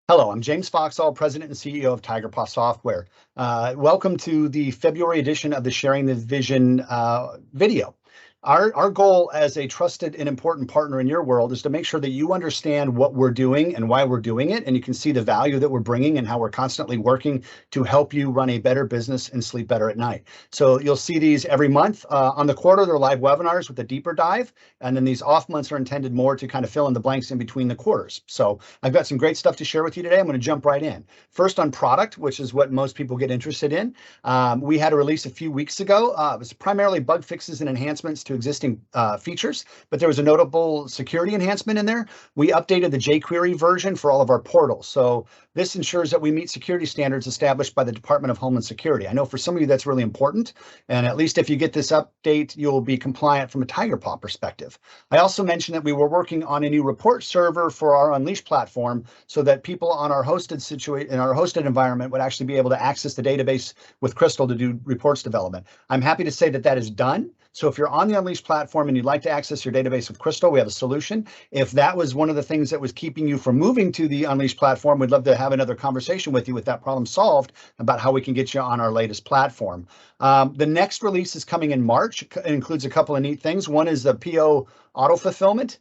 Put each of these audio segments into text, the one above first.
Hello, I'm James Foxall, President and CEO of Tigerpaw Software. Welcome to the February edition of the Sharing the Vision video. Our goal as a trusted and important partner in your world is to make sure that you understand what we're doing and why we're doing it, and you can see the value that we're bringing and how we're constantly working to help you run a better business and sleep better at night. So you'll see these every month. On the quarter, they're live webinars with a deeper dive, and then these off months are intended more to kind of fill in the blanks in between the quarters. So I've got some great stuff to share with you today. I'm going to jump right in. First on product, which is what most people get interested in. We had a release a few weeks ago. It was primarily bug fixes and enhancements to existing features, but there was a notable security enhancement in there. We updated the jQuery version for all of our portals. So this ensures that we meet security standards established by the Department of Homeland Security. I know for some of you that's really important, and at least if you get this update, you'll be compliant from a Tigerpaw perspective. I also mentioned that we were working on a new report server for our Unleash platform so that people on our hosted environment would actually be able to access the database with Crystal to do reports development. I'm happy to say that that is done. So if you're on the Unleash platform and you'd like to access your database with Crystal, we have a solution. If that was one of the things that was keeping you from moving to the Unleash platform, we'd love to have another conversation with you with that problem solved about how we can get you on our latest platform. The next release is coming in March. It includes a couple of neat things. One is the PO auto fulfillment.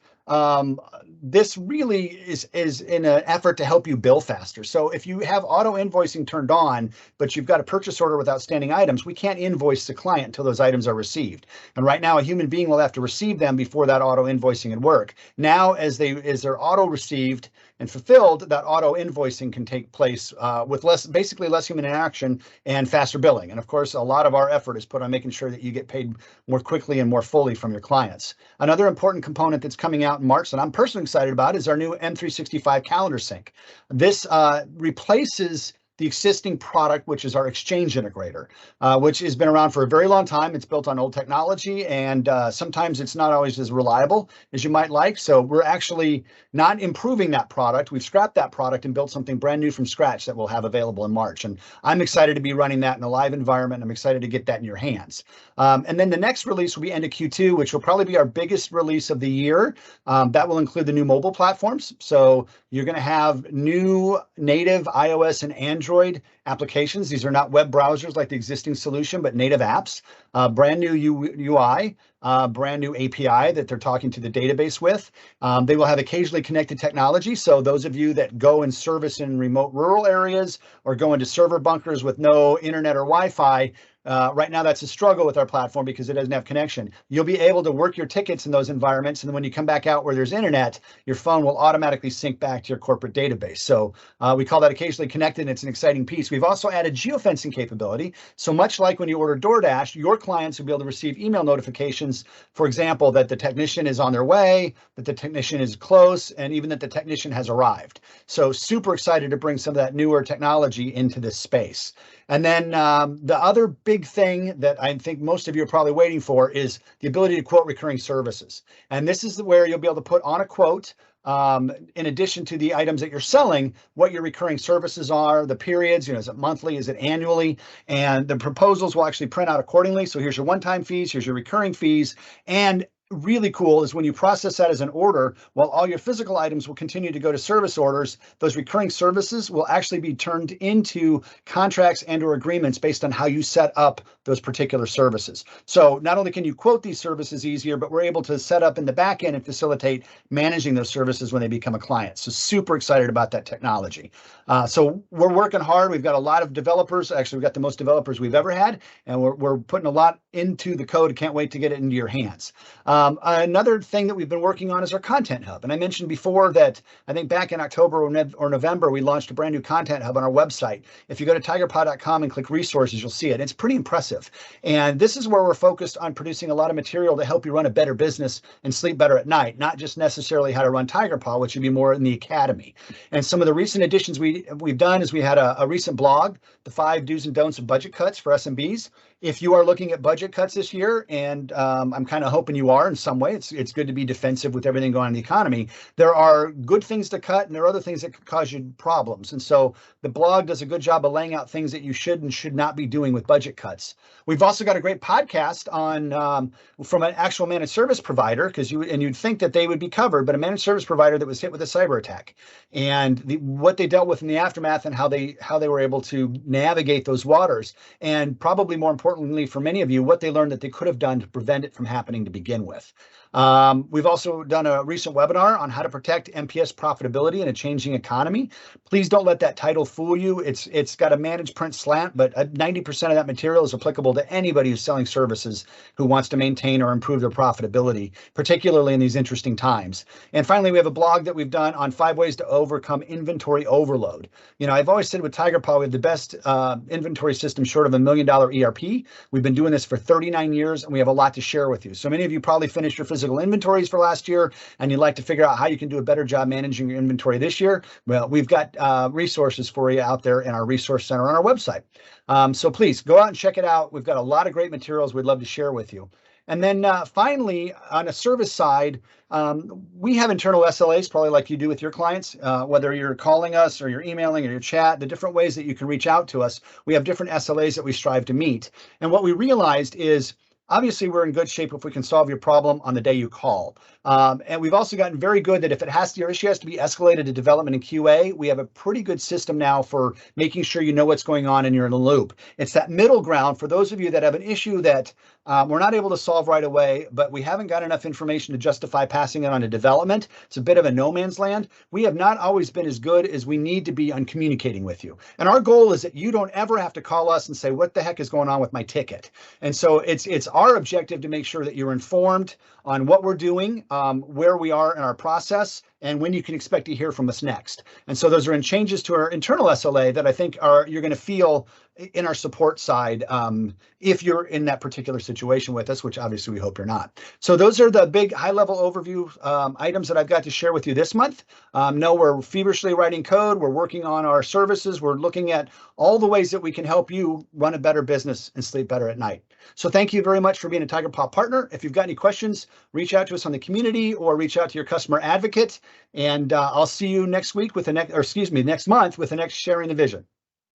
This really is in an effort to help you bill faster. So if you have auto invoicing turned on, but you've got a purchase order with outstanding items, we can't invoice the client until those items are received. And right now, a human being will have to receive them before that auto invoicing would work. Now, as they're auto received and fulfilled, that auto invoicing can take place with basically less human interaction and faster billing. And of course, a lot of our effort is put on making sure that you get paid more quickly and more fully from your clients. Another important component that's coming out in March that I'm personally excited about is our new M365 Calendar Sync. This replaces the existing product, which is our Exchange integrator, which has been around for a very long time. It's built on old technology, and sometimes it's not always as reliable as you might like. So we're actually not improving that product. We've scrapped that product and built something brand new from scratch that we'll have available in March. And I'm excited to be running that in a live environment. I'm excited to get that in your hands. And then the next release will be end of Q2, which will probably be our biggest release of the year. That will include the new mobile platforms. So you're going to have new native iOS and Android applications. These are not web browsers like the existing solution, but native apps, brand new UI, brand new API that they're talking to the database with. They will have occasionally connected technology. So those of you that go and service in remote rural areas or go into server bunkers with no internet or Wi-Fi, right now, that's a struggle with our platform because it doesn't have connection. You'll be able to work your tickets in those environments, and then when you come back out where there's internet, your phone will automatically sync back to your corporate database. So we call that occasionally connected, and it's an exciting piece. We've also added geofencing capability. So much like when you order DoorDash, your clients will be able to receive email notifications, for example, that the technician is on their way, that the technician is close, and even that the technician has arrived. So super excited to bring some of that newer technology into this space. And then the other big thing that I think most of you are probably waiting for is the ability to quote recurring services. And this is where you'll be able to put on a quote, in addition to the items that you're selling, what your recurring services are, the periods, is it monthly, is it annually? And the proposals will actually print out accordingly. So here's your one-time fees, here's your recurring fees, and really cool is when you process that as an order, while all your physical items will continue to go to service orders, those recurring services will actually be turned into contracts and or agreements based on how you set up those particular services. So not only can you quote these services easier, but we're able to set up in the back end and facilitate managing those services when they become a client. So super excited about that technology. So we're working hard. We've got a lot of developers. Actually, we've got the most developers we've ever had, and we're putting a lot into the code. Can't wait to get it into your hands. Another thing that we've been working on is our content hub. And I mentioned before that I think back in October or November, we launched a brand new content hub on our website. If you go to tigerpaw.com and click resources, you'll see it. It's pretty impressive. And this is where we're focused on producing a lot of material to help you run a better business and sleep better at night, not just necessarily how to run Tigerpaw, which would be more in the academy. And some of the recent additions we've done is we had a recent blog, the 5 do's and don'ts of budget cuts for SMBs. If you are looking at budget cuts this year, and I'm kind of hoping you are in some way, it's good to be defensive with everything going on in the economy. There are good things to cut, and there are other things that could cause you problems. And so the blog does a good job of laying out things that you should and should not be doing with budget cuts. We've also got a great podcast on from an actual managed service provider, because you'd think that they would be covered, but a managed service provider that was hit with a cyber attack, and what they dealt with in the aftermath, and how they were able to navigate those waters, and probably more importantly for many of you, what they learned that they could have done to prevent it from happening to begin with. We've also done a recent webinar on how to protect MPS profitability in a changing economy. Please don't let that title fool you. It's got a managed print slant, but 90% of that material is applicable to anybody who's selling services who wants to maintain or improve their profitability, particularly in these interesting times. And finally, we have a blog that we've done on 5 ways to overcome inventory overload. You know, I've always said with Tigerpaw, we have the best inventory system short of $1 million ERP. We've been doing this for 39 years, and we have a lot to share with you. So many of you probably finished your physical inventories for last year, and you'd like to figure out how you can do a better job managing your inventory this year. Well, we've got resources for you out there in our resource center on our website. So please go out and check it out. We've got a lot of great materials we'd love to share with you. And then finally, on a service side, we have internal SLAs, probably like you do with your clients, whether you're calling us or you're emailing or your chat, the different ways that you can reach out to us. We have different SLAs that we strive to meet. And what we realized is, obviously, we're in good shape if we can solve your problem on the day you call. And we've also gotten very good that if your issue has to be escalated to development and QA, we have a pretty good system now for making sure you know what's going on and you're in the loop. It's that middle ground for those of you that have an issue that we're not able to solve right away, but we haven't got enough information to justify passing it on to development. It's a bit of a no man's land. We have not always been as good as we need to be on communicating with you. And our goal is that you don't ever have to call us and say, what the heck is going on with my ticket? And so it's our objective to make sure that you're informed on what we're doing, where we are in our process, and when you can expect to hear from us next. And so those are in changes to our internal SLA that I think you're going to feel in our support side if you're in that particular situation with us, which obviously we hope you're not. So those are the big high-level overview items that I've got to share with you this month. No, we're feverishly writing code. We're working on our services. We're looking at all the ways that we can help you run a better business and sleep better at night. So thank you very much for being a Tigerpaw partner. If you've got any questions, reach out to us on the community or reach out to your customer advocate. And I'll see you next week with next month with the next Sharing the Vision.